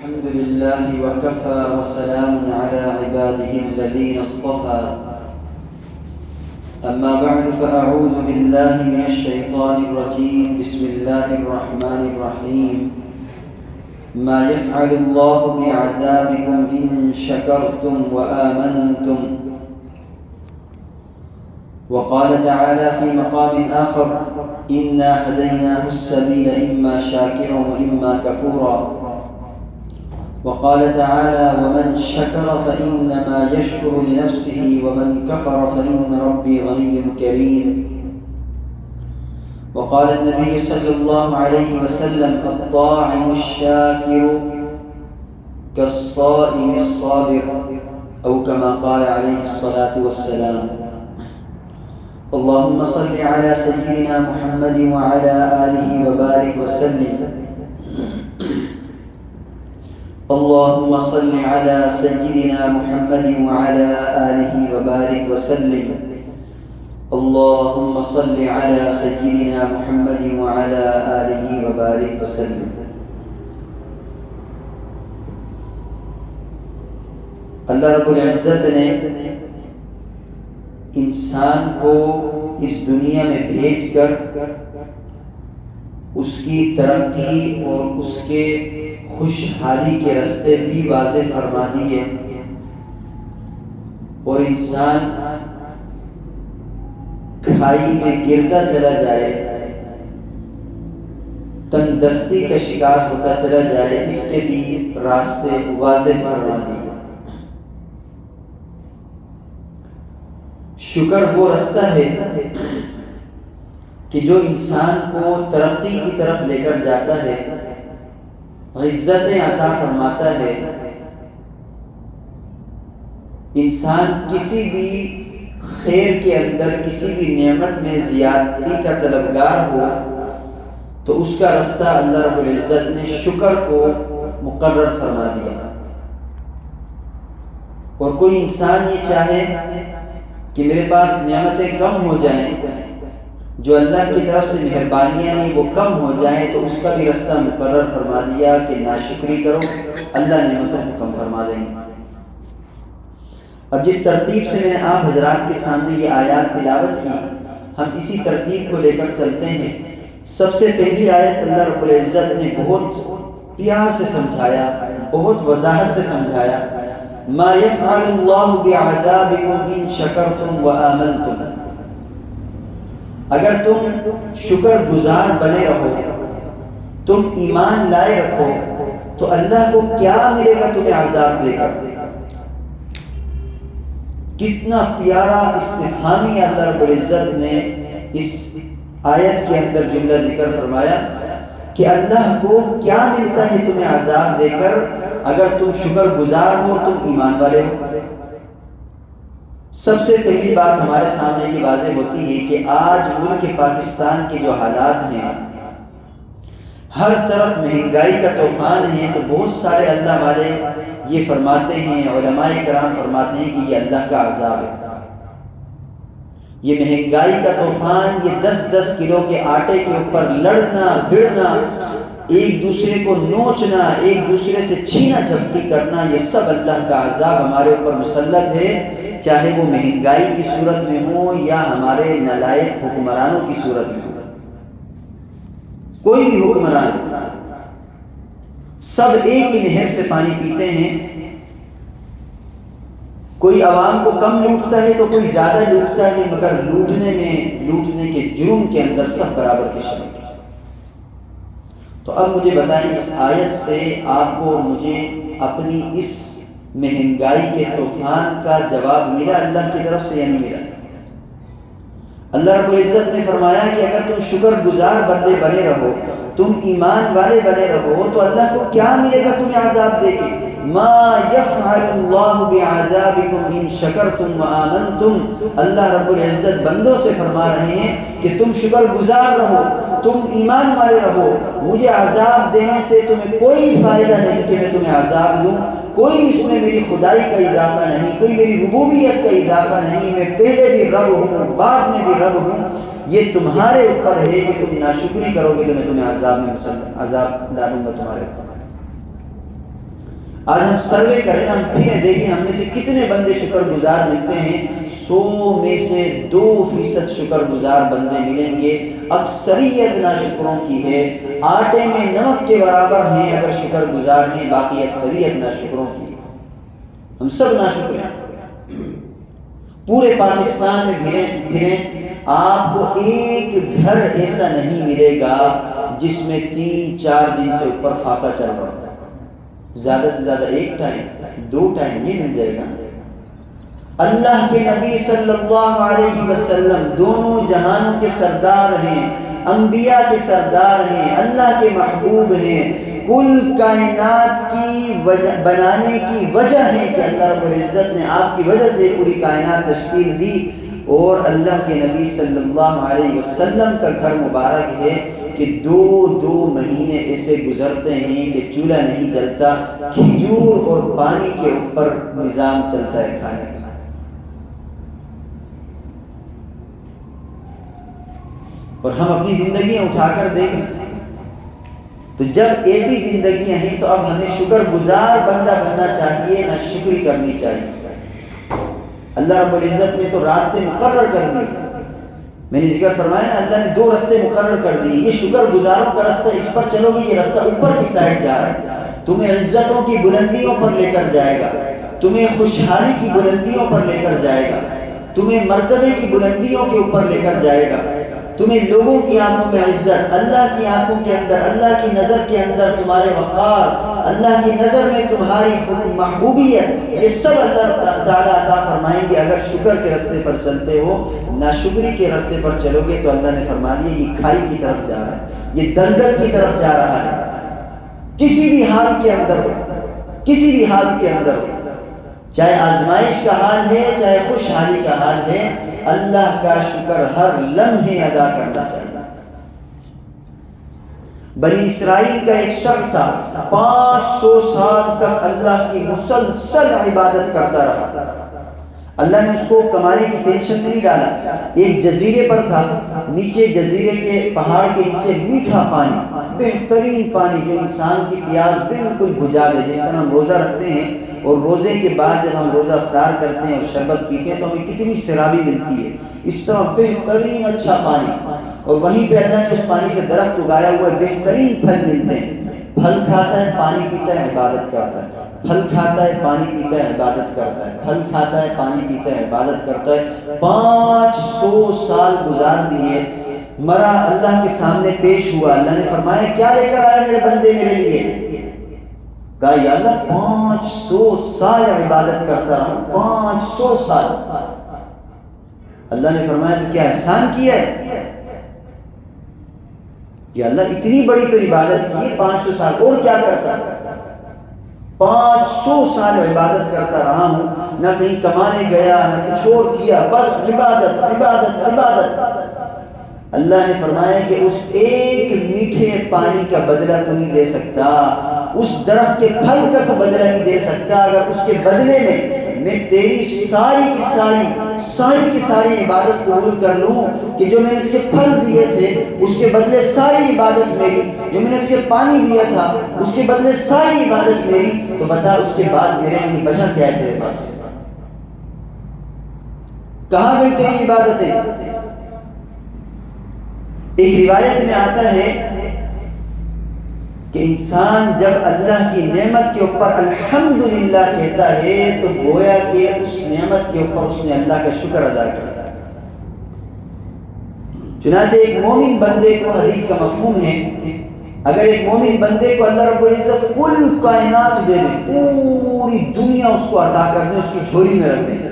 الحمد لله وكفى وسلام على عباده الذين اصطفى. أما بعد فأعوذ بالله من الشيطان الرجيم. بسم الله الرحمن الرحيم. ما يفعل الله بعذابكم إن شكرتم وآمنتم. وقال تعالى في مقام آخر: إنا هديناه السبيل إما شاكرا وإما كفورا. وقال تعالى: ومن شكر فإنما يشكر لنفسه ومن كفر فإن ربي غني كريم. وقال النبي صلى الله عليه وسلم: الطاعم الشاكر كالصائم الصابر، أو كما قال عليه الصلاة والسلام. اللهم صل على سيدنا محمد وعلى آله وبارك وسلم. اللهم صل على سيدنا محمد وعلى آله وبارك وسلم. اللهم صل على سيدنا محمد وعلى آله وبارك وسلم. اللہ رب العزت نے انسان کو اس دنیا میں بھیج کر اس کی ترقی اور اس کے خوشحالی کے راستے بھی واضح فرما دیے، اور انسان کھائی میں گرتا چلا جائے، تنگ دستی کا شکار ہوتا چلا جائے، اس کے بھی راستے واضح فرما دیے۔ شکر وہ راستہ ہے کہ جو انسان کو ترقی کی طرف لے کر جاتا ہے، عزتیں عطا فرماتا ہے۔ انسان کسی بھی خیر کے اندر، کسی بھی نعمت میں زیادتی کا طلبگار ہو تو اس کا راستہ اللہ رب العزت نے شکر کو مقرر فرما دیا۔ اور کوئی انسان یہ چاہے کہ میرے پاس نعمتیں کم ہو جائیں، جو اللہ کی طرف سے مہربانیاں ہیں وہ کم ہو جائیں، تو اس کا بھی راستہ مقرر فرما دیا کہ ناشکری کرو، اللہ نعمتوں کو کم فرما دیں گے۔ اب جس ترتیب سے میں نے آپ حضرات کے سامنے یہ آیات تلاوت کی، ہم اسی ترتیب کو لے کر چلتے ہیں۔ سب سے پہلی آیت اللہ رب العزت نے بہت پیار سے سمجھایا، بہت وضاحت سے سمجھایا: ما يفعل اللہ بعذابکم ان شکرتم وآمنتم۔ اگر تم شکر گزار بنے رہو، تم ایمان لائے رکھو، تو اللہ کو کیا ملے گا تمہیں عذاب دے کر؟ کتنا پیارا استفہامی اللہ رب العزت نے اس آیت کے اندر جملہ ذکر فرمایا کہ اللہ کو کیا ملتا ہے تمہیں عذاب دے کر اگر تم شکر گزار ہو، تم ایمان والے ہو۔ سب سے پہلی بات ہمارے سامنے یہ واضح ہوتی ہے کہ آج ملک پاکستان کے جو حالات ہیں، ہر طرف مہنگائی کا طوفان ہے، تو بہت سارے اللہ والے یہ فرماتے ہیں، علماء کرام فرماتے ہیں کہ یہ اللہ کا عذاب ہے۔ یہ مہنگائی کا طوفان، یہ 10-10 کلو کے آٹے کے اوپر لڑنا بھڑنا، ایک دوسرے کو نوچنا، ایک دوسرے سے چھینا جھپٹی کرنا، یہ سب اللہ کا عذاب ہمارے اوپر مسلط ہے، چاہے وہ مہنگائی کی صورت میں ہو یا ہمارے نالائق حکمرانوں کی صورت میں ہو۔ کوئی بھی حکمران، سب ایک ہی نہر سے پانی پیتے ہیں، کوئی عوام کو کم لوٹتا ہے تو کوئی زیادہ لوٹتا ہے، مگر لوٹنے کے جرم کے اندر سب برابر کے شریک ہیں۔ تو اب مجھے بتائیں، اس آیت سے آپ کو اور مجھے اپنی اس مہنگائی کے طوفان کا جواب ملا اللہ کی طرف سے یا نہیں ملا؟ اللہ رب العزت نے فرمایا کہ اگر تم شکر گزار بندے بنے رہو، تم ایمان والے بنے رہو، تو اللہ کو کیا ملے گا تمہیں عذاب دے کے؟ ما یفعل اللہ بعذابکم ان شکرتم وآمنتم۔ اللہ رب العزت بندوں سے فرما رہے ہیں کہ تم شکر گزار رہو، تم ایمان والے رہو، مجھے عذاب دینے سے تمہیں کوئی فائدہ نہیں کہ میں تمہیں عذاب دوں، کوئی اس میں میری خدائی کا اضافہ نہیں، کوئی میری ربوبیت کا اضافہ نہیں، میں پہلے بھی رب ہوں، بعد میں بھی رب ہوں، یہ تمہارے اوپر ہے کہ تم ناشکری کرو گے تو میں تمہیں عذاب ڈالوں گا تمہارے اوپر۔ آج ہم سروے کریں، ہم پھریں دیکھیں ہم میں سے کتنے بندے شکر گزار ملتے ہیں۔ 100 میں سے 2% شکر گزار بندے ملیں گے، اکثریت ناشکروں کی ہے۔ آٹے میں نمک کے برابر ہیں اگر شکر گزار ہیں، باقی اکثریت ناشکروں کی۔ ہم سب ناشکر ہیں۔ پورے پاکستان میں پھریں آپ کو ایک گھر ایسا نہیں ملے گا جس میں 3-4 دن سے اوپر فاقہ چل رہا ہے۔ زیادہ سے زیادہ 1 ٹائم 2 ٹائم یہ مل جائے گا۔ اللہ کے نبی صلی اللہ علیہ وسلم دونوں جہانوں کے سردار ہیں، انبیاء کے سردار ہیں، اللہ کے محبوب ہیں، کل کائنات کی بنانے کی وجہ ہے کہ اللہ رب العزت نے آپ کی وجہ سے پوری کائنات تشکیل دی، اور اللہ کے نبی صلی اللہ علیہ وسلم کا گھر مبارک ہے کہ 2 مہینے ایسے گزرتے ہیں کہ چولہا نہیں جلتا، کھجور اور پانی کے اوپر نظام چلتا ہے کھانے کا۔ اور ہم اپنی زندگیاں اٹھا کر دیکھیں تو جب ایسی زندگیاں ہیں تو اب ہمیں شکر گزار بندہ بننا چاہیے، نہ شکری کرنی چاہیے۔ اللہ رب العزت نے تو راستے مقرر کر دیے، میں نے ذکر فرمایا نا، اللہ نے 2 راستے مقرر کر دیے۔ یہ شکر گزاروں کا راستہ، اس پر چلو گے، یہ راستہ اوپر کی سائڈ جا رہا ہے، تمہیں عزتوں کی بلندیوں پر لے کر جائے گا، تمہیں خوشحالی کی بلندیوں پر لے کر جائے گا، تمہیں مرتبے کی بلندیوں کے اوپر لے کر جائے گا، تمہیں لوگوں کی آنکھوں میں عزت، اللہ کی آنکھوں کے اندر، اللہ کی نظر کے اندر تمہارے وقار، اللہ کی نظر میں تمہاری محبوبیت، یہ سب اللہ تعالیٰ عطا فرمائیں گے اگر شکر کے راستے پر چلتے ہو۔ ناشکری کے راستے پر چلو گے تو اللہ نے فرما دیا یہ کھائی کی طرف جا رہا ہے، یہ دلدل کی طرف جا رہا ہے۔ کسی بھی حال کے اندر ہو، کسی بھی حال کے اندر ہو، چاہے آزمائش کا حال ہے چاہے خوشحالی کا حال ہے، اللہ کا شکر ہر لمحے ادا کرنا چاہیے۔ بنی اسرائیل کا ایک شخص تھا، 500 سال تک اللہ کی مسلسل عبادت کرتا رہا۔ اللہ نے اس کو کمانے کی ٹینشن میں نہیں ڈالا، ایک جزیرے پر تھا، نیچے جزیرے کے پہاڑ کے نیچے میٹھا پانی، بہترین پانی جو انسان کی پیاس بالکل بجھا دے۔ جس طرح ہم روزہ رکھتے ہیں اور روزے کے بعد جب ہم روزہ افطار کرتے ہیں اور شربت پیتے ہیں تو ہمیں کتنی سیرابی ملتی ہے، اس طرح بہترین اچھا پانی، اور وہیں پہ اللہ نے اس پانی سے درخت اگایا ہوا ہے، بہترین پھل ملتے ہیں۔ پھل کھاتا ہے، پانی پیتا ہے، عبادت کرتا ہے، پھل کھاتا ہے، پانی پیتا ہے، عبادت کرتا ہے، پھل کھاتا ہے، پانی پیتا ہے، عبادت کرتا ہے۔ 500 سال گزار دیے، مرا، اللہ کے سامنے پیش ہوا، اللہ نے فرمایا کیا لے کر آیا میرے بندے میرے لیے؟ کہا یا اللہ 500 سال عبادت کرتا ہوں، 500 سال۔ اللہ نے فرمایا تو کیا احسان کیا ہے؟ یا اللہ اتنی بڑی تو عبادت کی، 500 سال اور کیا کرتا؟ 500 سال عبادت کرتا رہا ہوں، نہ کہیں کمانے گیا نہ کچھ اور کیا، بس عبادت عبادت عبادت۔ اللہ نے فرمایا کہ اس ایک میٹھے پانی کا بدلہ تو نہیں دے سکتا، اس درخت کے پھل کا تو بدلہ نہیں دے سکتا، اگر اس کے بدلے میں تیری ساری کی ساری عبادت قبول کر لوں کہ جو میں نے تجھے پھل دیے تھے اس کے بدلے ساری عبادت میری، جو میں نے تجھے پانی دیا تھا اس کے بدلے ساری عبادت میری، تو بتا اس کے بعد میرے لیے بچا کیا ہے تیرے پاس؟ کہاں گئی تیری عبادتیں؟ ایک روایت میں آتا ہے کہ انسان جب اللہ کی نعمت کے اوپر الحمدللہ کہتا ہے تو گویا کہ اس نعمت کے اوپر اس نے اللہ کا شکر ادا کیا۔ چنانچہ ایک مومن بندے کو، حدیث کا مفہوم ہے، اگر ایک مومن بندے کو اللہ رب العزت کل کائنات دے دے، پوری دنیا اس کو عطا کر دے، اس کی جھولی میں رکھ دے،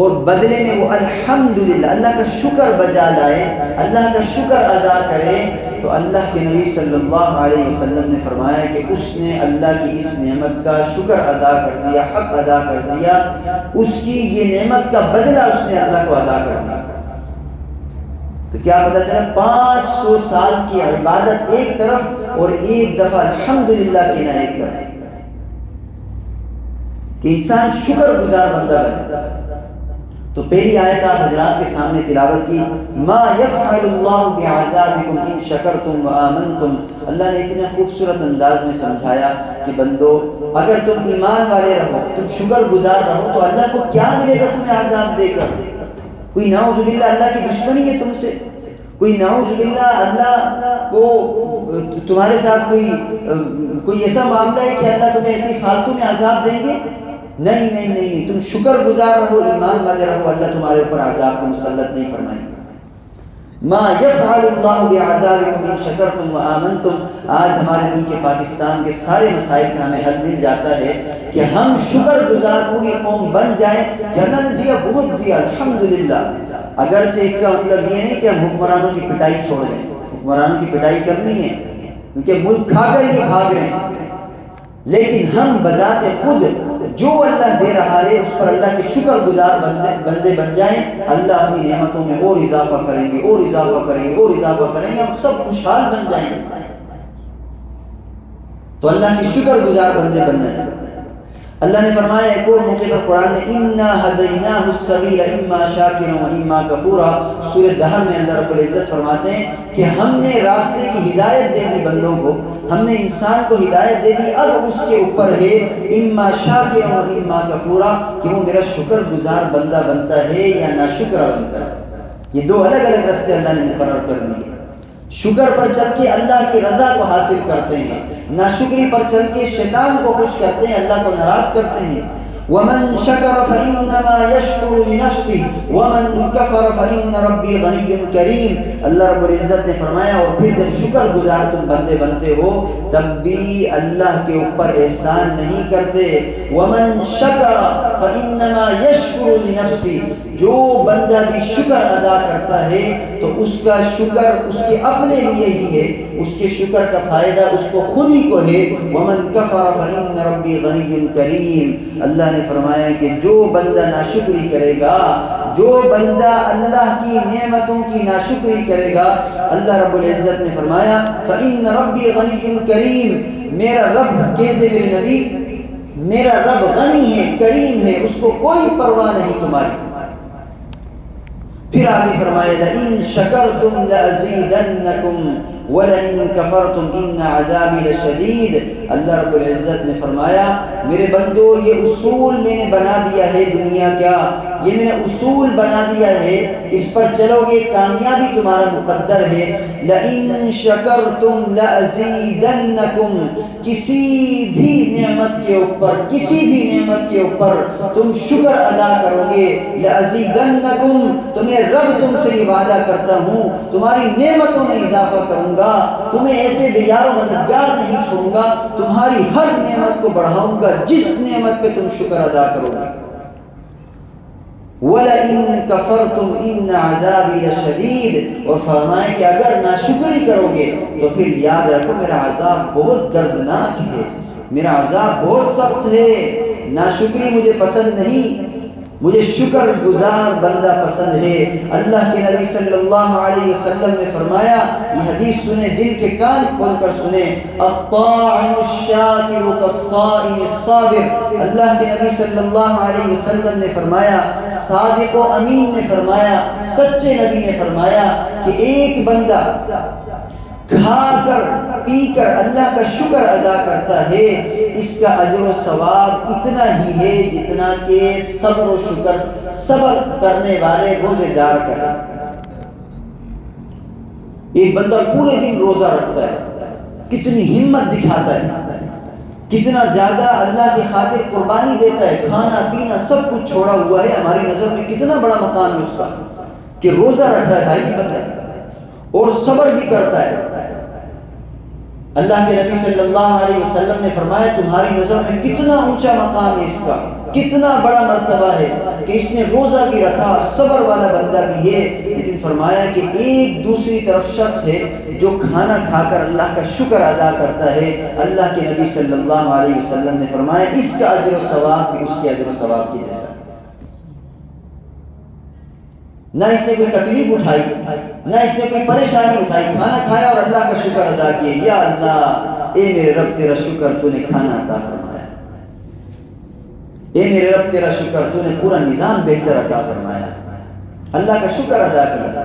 اور بدلے میں وہ الحمدللہ اللہ کا شکر بجا لائے، اللہ کا شکر ادا کرے، تو اللہ کے نبی صلی اللہ علیہ وسلم نے فرمایا کہ اس نے اللہ کی اس نعمت کا شکر ادا کر دیا، حق ادا کر دیا، اس کی یہ نعمت کا بدلہ اس نے اللہ کو ادا کر دیا۔ تو کیا پتہ چلا؟ 500 سال کی عبادت ایک طرف اور ایک دفعہ الحمدللہ کہنا ایک طرف، کہ انسان شکر گزار بندہ بنے۔ تو پہلی آیت آپ حضرات کے سامنے تلاوت کی، ما یفعل اللہ بعذابکم ان شکرتم وآمنتم۔ اللہ نے اتنے خوبصورت انداز میں سمجھایا کہ بندو اگر تم ایمان والے رہو، تم شکر گزار رہو تو اللہ کو کیا ملے گا تمہیں عذاب دے کر؟ کوئی نعوذ باللہ اللہ کی دشمنی ہے تم سے، کوئی نعوذ باللہ اللہ کو تمہارے ساتھ کوئی ایسا معاملہ ہے کہ اللہ تمہیں ایسے فالتو میں عذاب دیں گے؟ نہیں نہیں نہیں نہیں، تم شکر گزار رہو، ایمان والے رہو، اللہ تمہارے اوپر عذاب کو مسلط نہیں فرمائے گا۔ ما یفعل اللہ بعذابکم ان شکرتم وآمنتم۔ آج ہمارے ملک پاکستان کے سارے مسائل کا ہمیں حل مل جاتا ہے کہ ہم شکر گزار پوری قوم بن جائیں کہ اللہ نے دیا، بہت دیا الحمدللہ۔ اگرچہ اس کا مطلب یہ نہیں کہ ہم حکمرانوں کی پٹائی چھوڑ دیں، حکمرانوں کی پٹائی کرنی ہے کیونکہ ملک کھا کر یہ بھاگ رہے ہیں، لیکن ہم بذات خود جو اللہ دے رہا ہے اس پر اللہ کے شکر گزار بندے بن جائیں، اللہ اپنی نعمتوں میں اور اضافہ کریں گے، اور اضافہ کریں گے، اور اضافہ کریں گے، ہم سب خوشحال بن جائیں گے۔ تو اللہ کے شکر گزار بندے بن جائیں۔ اللہ نے فرمایا ایک اور موقع پر قرآن میں اِنَّا هَدَيْنَاهُ السَّبِيلَ إِمَّا شَاكِرًا وَإِمَّا كَفُورًا۔ سورہ دہر میں اللہ رب العزت فرماتے ہیں کہ ہم نے راستے کی ہدایت دے دی بندوں کو، ہم نے انسان کو ہدایت دے دی، اب اس کے اوپر ہے اِمَّا شَاكِرًا وَإِمَّا كَفُورًا کہ وہ میرا شکر گزار بندہ بنتا ہے یا ناشکرا بنتا ہے۔ یہ دو الگ الگ راستے اللہ نے مقرر کر دیے۔ شکر پر چل کے اللہ کی رضا کو حاصل کرتے ہیں، ناشکری پر چل کے شیطان کو خوش کرتے ہیں، اللہ کو ناراض کرتے ہیں۔ وَمَن شَكَرَ فَإِنَّمَا يَشْكُرُ لِنَفْسِهِ وَمَن كَفَرَ فَإِنَّ رَبِّي غَنِيٌّ كَرِيمٌ۔ اللہ رب العزت نے فرمایا اور پھر جب شکر گزار تم بندے بنتے ہو تب بھی اللہ کے اوپر احسان نہیں کرتے۔ وَمَن شَكَرَ فَإِنَّمَا يَشْكُرُ لِنَفْسِهِ، جو بندہ بھی شکر ادا کرتا ہے تو اس کا شکر اس کے اپنے لیے ہی ہے، اس کے شکر کا فائدہ اس کو خود ہی کو ہے۔ وَمَن كَفَرَ فَإِنَّ رَبِّي غَنِيٌّ كَرِيمٌ۔ اللہ نے فرمایا کہ جو بندہ ناشکری کرے گا، جو بندہ اللہ کی نعمتوں کی ناشکری کرے گا، اللہ رب العزت نے فرمایا فَإِنَّ رَبِّي غَنِيٌّ كَرِيمٌ، میرا رب کہہ دے میرے نبی، میرا رب غنی ہے، کریم ہے، اس کو کوئی پرواہ نہیں تمہاری۔ پھر آگے فرمایا لَإِن شَكَرْتُمْ لَأَزِيدَنَّكُمْ وَلَئِن كَفَرْتُمْ إِنَّ عَذَابِي لَشَدِيدٌ۔ اللہ رب العزت نے فرمایا میرے بندو یہ اصول میں نے بنا دیا ہے، دنیا کیا یہ میں نے اصول بنا دیا ہے، اس پر چلو گے کامیابی تمہارا مقدر ہے۔ لَإِن شَكَرْتُمْ لَأَزِيدَنَّكُمْ، کسی بھی نعمت کے اوپر تم شکر ادا کرو گے، لَأَزِيدَنَّكُمْ، تمہیں رب تم سے یہ وعدہ کرتا ہوں تمہاری نعمتوں میں اضافہ کروں گا، تمہیں ایسے بے یار و مددگار نہیں چھوڑوں گا، تمہاری ہر نعمت کو بڑھاؤں گا جس نعمت پہ تم شکر ادا کرو گے۔ وَلَئِن كَفَرْتُمْ إِنَّ عَذَابِي لَشَدِيدٌ، اور فرمائے کہ اگر ناشکری کرو گے تو پھر یاد رکھو میرا عذاب بہت دردناک ہے، میرا عذاب بہت سخت ہے۔ ناشکری مجھے پسند نہیں، مجھے شکر گزار بندہ پسند ہے۔ اللہ کے نبی صلی اللہ علیہ وسلم نے فرمایا، یہ حدیث سنیں، دل کے کان کھول کر سنیں، الطاعن الشاکر کالصائم الصابر۔ اللہ کے نبی صلی اللہ علیہ وسلم نے فرمایا، صادق و امین نے فرمایا، سچے نبی نے فرمایا کہ ایک بندہ کھا کر پی کر اللہ کا شکر ادا کرتا ہے، اس کا اجر و ثواب اتنا ہی ہے جتنا کہ صبر کرنے والے روزے دار کا ہے۔ ایک بندہ پورے دن روزہ رکھتا ہے، کتنی ہمت دکھاتا ہے، کتنا زیادہ اللہ کی خاطر قربانی دیتا ہے، کھانا پینا سب کچھ چھوڑا ہوا ہے، ہماری نظر میں کتنا بڑا مقام ہے اس کا کہ روزہ رکھ رہا ہے بھائی بندہ، اور صبر بھی کرتا ہے۔ اللہ کے نبی صلی اللہ علیہ وسلم نے فرمایا تمہاری نظر میں کتنا اونچا مقام ہے اس کا، کتنا بڑا مرتبہ ہے کہ اس نے روزہ بھی رکھا، صبر والا بندہ بھی ہے۔ لیکن فرمایا کہ ایک دوسری طرف شخص ہے جو کھانا کھا کر اللہ کا شکر ادا کرتا ہے، اللہ کے نبی صلی اللہ علیہ وسلم نے فرمایا اس کا اجر و ثواب بھی اس کے اجر و ثواب کی جیسا۔ نہ اس نے کوئی تکلیف اٹھائی، نہ اس نے کوئی پریشانی اٹھائی، کھانا کھایا اور اللہ کا شکر ادا کیا، یا اللہ اے میرے رب تیرا شکر تو نے کھانا عطا فرمایا۔ اے میرے رب تیرا شکر، تو نے پورا نظام بہتر عطا فرمایا، اللہ کا شکر ادا کیا۔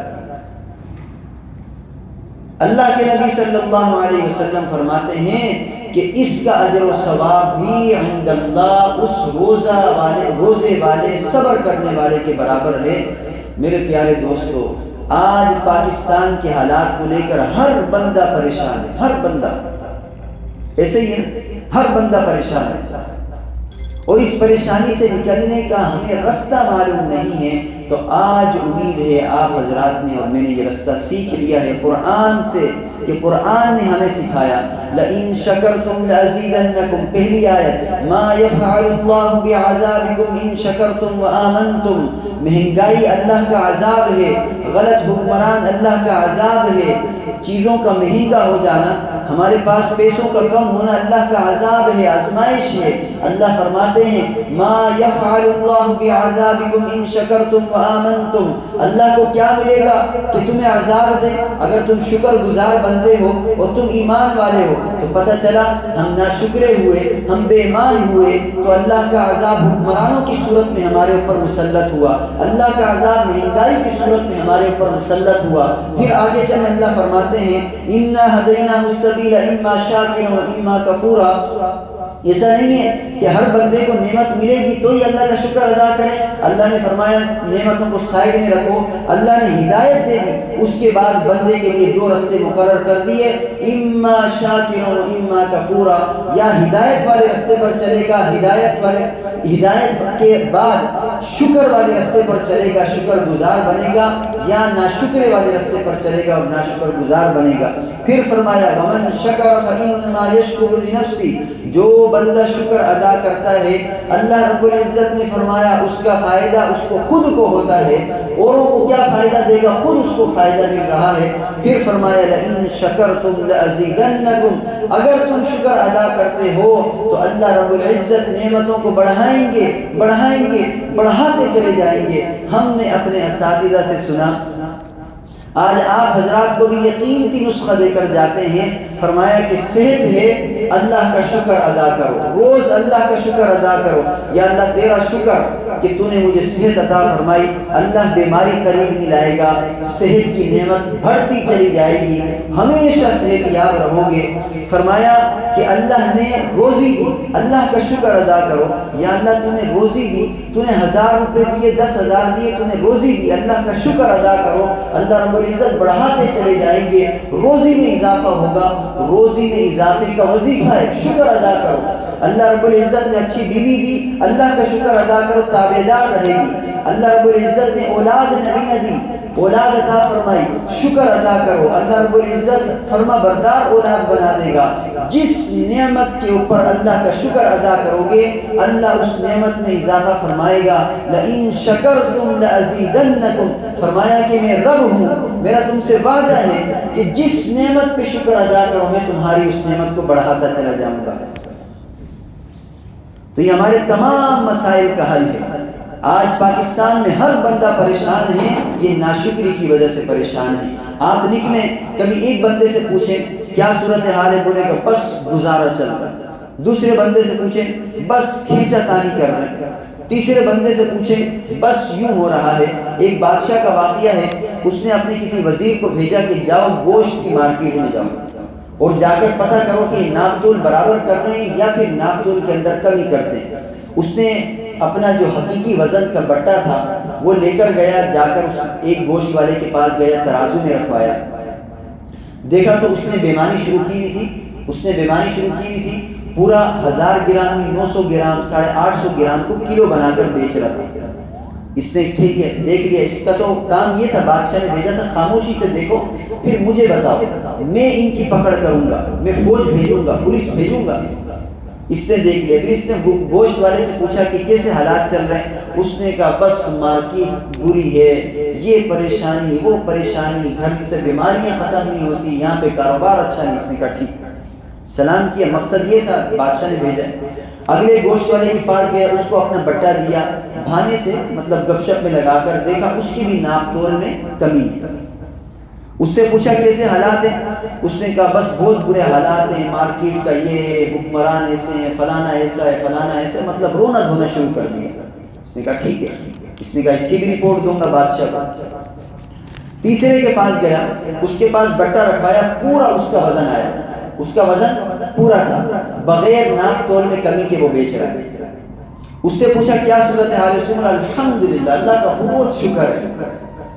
اللہ کے نبی صلی اللہ علیہ وسلم فرماتے ہیں کہ اس کا اجر و ثواب بھی عند اللہ اس روزے والے صبر کرنے والے کے برابر ہے۔ میرے پیارے دوستو، آج پاکستان کے حالات کو لے کر ہر بندہ پریشان ہے، ہر بندہ، ایسے ہی ہے، ہر بندہ پریشان ہے، اور اس پریشانی سے نکلنے کا ہمیں رستہ معلوم نہیں ہے۔ تو آج امید ہے آپ حضرات نے اور میں نے یہ رستہ سیکھ لیا ہے قرآن سے، کہ قرآن نے ہمیں سکھایا لَإِن شَكَرْتُمْ لَأَزِيدَنَّكُمْ، پہلی آیت مَا يَفْعَلُ اللَّهُ بِعَذَابِكُمْ إِن شَكَرْتُمْ وَآمَنْتُمْ، مہنگائی اللہ کا عذاب ہے، غلط حکمران اللہ کا عذاب ہے، چیزوں کا مہنگا ہو جانا، ہمارے پاس پیسوں کا کم ہونا اللہ کا عذاب ہے، آزمائش ہے۔ اللہ فرماتے ہیں ما یفعل اللہ بعذابکم ان شکرتم وآمنتم، اللہ کو کیا ملے گا کہ تمہیں عذاب دے اگر تم شکر گزار بندے ہو اور تم ایمان والے ہو۔ تو پتہ چلا ہم ناشکرے ہوئے، ہم بے ایمان ہوئے تو اللہ کا عذاب حکمرانوں کی صورت میں ہمارے اوپر مسلط ہوا، اللہ کا عذاب مہنگائی کی صورت میں ہمارے اوپر مسلط ہوا۔ پھر آگے چلے اللہ فرماتے ہیں انا ہدیناہ السبیل اما شاکرا و اما کفورا، ایسا نہیں ہے کہ ہر بندے کو نعمت ملے گی تو ہی اللہ کا شکر ادا کرے۔ اللہ نے فرمایا نعمتوں کو سائڈ میں رکھو، اللہ نے ہدایت دے دی، اس کے بعد بندے کے لیے دو رستے مقرر کر دیے، اما شاکر و اما کفورا، یا ہدایت والے رستے پر چلے گا، ہدایت کے بعد شکر والے رستے پر چلے گا، شکر گزار بنے گا، یا ناشکرے والے رستے پر چلے گا اور ناشکر گزار بنے گا۔ پھر فرمایا ومن شکر فانما یشکر لنفسی، جو بندہ شکر ادا کرتا ہے اللہ رب العزت نے فرمایا اس کا فائدہ اس کو خود کو ہوتا ہے، اوروں کو کیا فائدہ دے گا، خود اس کو فائدہ مل رہا ہے۔ پھر فرمایا لئن شکرتم لازیدنکم، اگر تم شکر ادا کرتے ہو تو اللہ رب العزت نعمتوں کو بڑھائیں گے بڑھائیں گے، بڑھاتے چلے جائیں گے۔ ہم نے اپنے اساتذہ سے سنا، آج آپ حضرات کو بھی یہ قیمتی نسخہ دے کر جاتے ہیں، فرمایا کہ صحت ہے اللہ کا شکر ادا کرو، روز اللہ کا شکر ادا کرو، یا اللہ تیرا شکر کہ تو نے مجھے صحت عطا فرمائی، اللہ بیماری قریب نہیں لائے گا، صحت کی نعمت بڑھتی چلی جائے گی، ہمیشہ صحت یاب رہو گے۔ فرمایا کہ اللہ نے روزی دی، اللہ کا شکر ادا کرو، یا اللہ تو نے روزی دی، تو نے 1000 روپے دیے، 10,000 دیے، تو نے روزی دی، اللہ کا شکر ادا کرو، اللہ رب العزت بڑھاتے چلے جائیں گے، روزی میں اضافہ ہوگا، روزی میں اضافے کا وظیفہ ہے شکر ادا کرو۔ اللہ رب العزت نے اچھی بیوی دی، اللہ کا شکر ادا کرو، تابعدار رہے گی۔ اللہ رب العزت نے اولاد نبی دی، اولاد عطا فرمائی، شکر ادا کرو، اللہ رب العزت فرما بردار اولاد بنا دے گا۔ جس نعمت کے اوپر اللہ کا شکر ادا کرو گے اللہ اس نعمت میں اضافہ فرمائے گا۔ لئن شکرتم لازیدنکم، فرمایا کہ میں رب ہوں، میرا تم سے وعدہ ہے کہ جس نعمت پہ شکر ادا کرو میں تمہاری اس نعمت کو بڑھاتا چلا جاؤں گا۔ تو یہ ہمارے تمام مسائل کا حل ہے۔ آج پاکستان میں ہر بندہ پریشان ہے، یہ ناشکری کی وجہ سے پریشان ہے۔ آپ نکلیں کبھی ایک بندے سے پوچھیں کیا صورتحال ہے، بولے گا بس گزارا چل رہا ہے۔ دوسرے بندے سے پوچھیں بس کھینچا تانی کر رہے ہیں۔ تیسرے بندے سے پوچھیں بس یوں ہو رہا ہے۔ ایک بادشاہ کا واقعہ ہے، اس نے اپنے کسی وزیر کو بھیجا کہ جاؤ گوشت کی مارکیٹ میں جاؤ اور جا کر پتہ کرو کہ ناپ تول برابر کر رہے ہیں یا پھر ناپ تول کے اندر کمی کرتے ہیں۔ اس نے اپنا جو حقیقی وزن کا بٹا تھا وہ لے کر گیا، جا کر اس ایک گوشت والے کے پاس گیا، ترازو میں رکھوایا، دیکھا تو اس نے بےمانی شروع کی ہوئی تھی، پورا 1000 گرام 900 گرام 850 گرام کو کلو بنا کر بیچ رہا تھا۔ اس نے ٹھیک ہے دیکھ لیا، اس کا تو کام یہ تھا، بادشاہ نے بھیجا تھا خاموشی سے دیکھو پھر مجھے بتاؤ، میں ان کی پکڑ کروں گا، میں فوج بھیجوں گا، پولیس بھیجوں گا۔ اس نے دیکھ لیا، پھر اس نے گوشت والے سے پوچھا کہ کیسے حالات چل رہے ہیں، اس نے کہا بس مارکیٹ بری ہے، یہ پریشانی وہ پریشانی، گھر سے بیماریاں ختم نہیں ہوتی، یہاں پہ کاروبار اچھا نہیں۔ اس نے کہا ٹھیک، سلام کیا، مقصد یہ تھا بادشاہ نے بھیجا۔ اگلے گوشت والے کے پاس گیا، اس کو اپنا بٹا دیا، بہانے سے مطلب گپ شپ میں لگا کر دیکھا اس کی بھی ناپ تول میں کمی ہے۔ اس سے پوچھا کیسے حالات ہیں؟ اس نے کہا بس بہت برے حالات ہیں، مارکیٹ کا یہ ہے، حکمران ایسے ہیں، فلانا ایسا ہے، فلانا ایسا ہے، مطلب رونا دھونا شروع کر دیا۔ اس نے کہا ٹھیک ہے، اس نے کہا اس کی بھی رپورٹ دوں گا بادشاہ کو۔ تیسرے کے پاس گیا، اس کے پاس بٹا رکھوایا، پورا اس کا وزن آیا، اس کا وزن پورا تھا، بغیر ناپ تول میں کمی کے وہ بیچ رہا ہے۔ اس سے پوچھا کیا صورت حال ہے؟ الحمدللہ، اللہ کا بہت شکر ہے،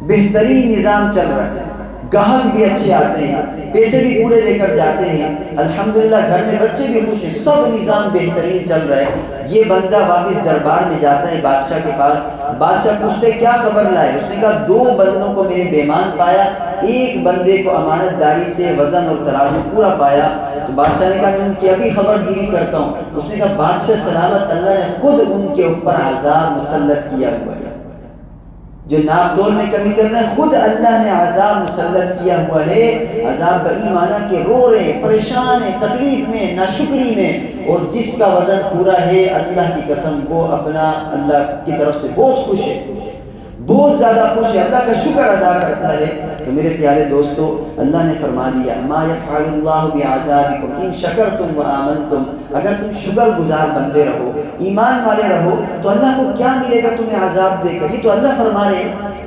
بہترین نظام چل رہا ہے، گاہک بھی اچھے آتے ہیں، پیسے بھی پورے لے کر جاتے ہیں، الحمدللہ گھر میں بچے بھی خوش ہیں، سب نظام بہترین چل رہا ہے۔ یہ بندہ واپس دربار میں جاتا ہے بادشاہ کے پاس، بادشاہ پوچھتے کیا خبر لائے؟ اس نے کہا 2 بندوں کو میں نے بیمان پایا، ایک بندے کو امانت داری سے وزن اور ترازو پورا پایا۔ تو بادشاہ نے کہا میں ان کی ابھی خبر گیری کرتا ہوں۔ اس نے کہا بادشاہ سلامت، اللہ نے خود ان کے اوپر عذاب مسلط کیا ہوا ہے، جو ناپ تول میں کمی کر رہے ہیں خود اللہ نے عذاب مسلط کیا ہوا ہے۔ عذاب بئی معنی کہ رو رہے، پریشان ہیں، تکلیف میں، ناشکری میں، اور جس کا وزن پورا ہے اللہ کی قسم وہ اپنا اللہ کی طرف سے بہت خوش ہے، بہت زیادہ خوش ہے، اللہ کا شکر ادا کرتا ہے۔ تو میرے پیارے دوستو، اللہ نے فرما دیا ما یفعل اللہ بعذابکم ان شکرتم وآمنتم، اگر تم شکر گزار بندے رہو، ایمان والے رہو، تو اللہ کو کیا ملے گا تمہیں عذاب دے کر؟ یہ تو اللہ فرما رہے ہیں،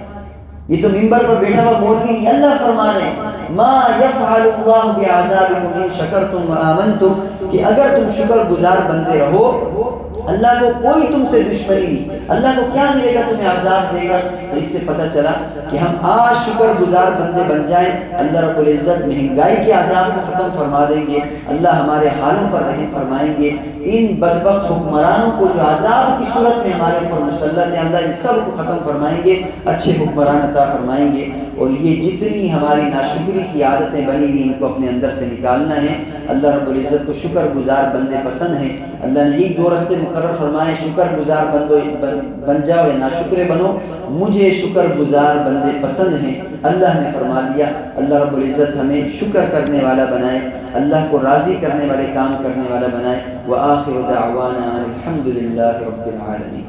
یہ تو منبر پر بیٹھا ہوا مولوی نہیں، اللہ فرما رہے ہیں ما یفعل اللہ بعذابکم ان شکرتم وآمنتم، کہ اگر تم شکر گزار بندے رہو اللہ کو کوئی تم سے دشمنی نہیں، اللہ کو کیا ملے گا تمہیں عذاب دے گا۔ تو اس سے پتہ چلا کہ ہم آج شکر گزار بندے بن جائیں، اللہ رب العزت مہنگائی کے عذاب کو ختم فرما دیں گے، اللہ ہمارے حالوں پر رحم فرمائیں گے۔ ان بدبخت حکمرانوں کو جو عذاب کی صورت میں ہمارے اوپر مسلط ہیں، اللہ ان سب کو ختم فرمائیں گے، اچھے حکمران عطا فرمائیں گے، اور یہ جتنی ہماری ناشکری کی عادتیں بنی ہوئی ان کو اپنے اندر سے نکالنا ہے۔ اللہ رب العزت کو شکر گزار بندے پسند ہیں، اللہ نے یہ 2 راستے مقرر فرمائے، شکر گزار بن جاؤ یا ناشکرے بنو، مجھے شکر گزار بندے پسند ہیں۔ اللہ نے فرما دیا، اللہ رب العزت ہمیں شکر کرنے والا بنائے، اللہ کو راضی کرنے والے کام کرنے والا بنائے۔ وآخر دعوانا الحمدللہ رب العالمین۔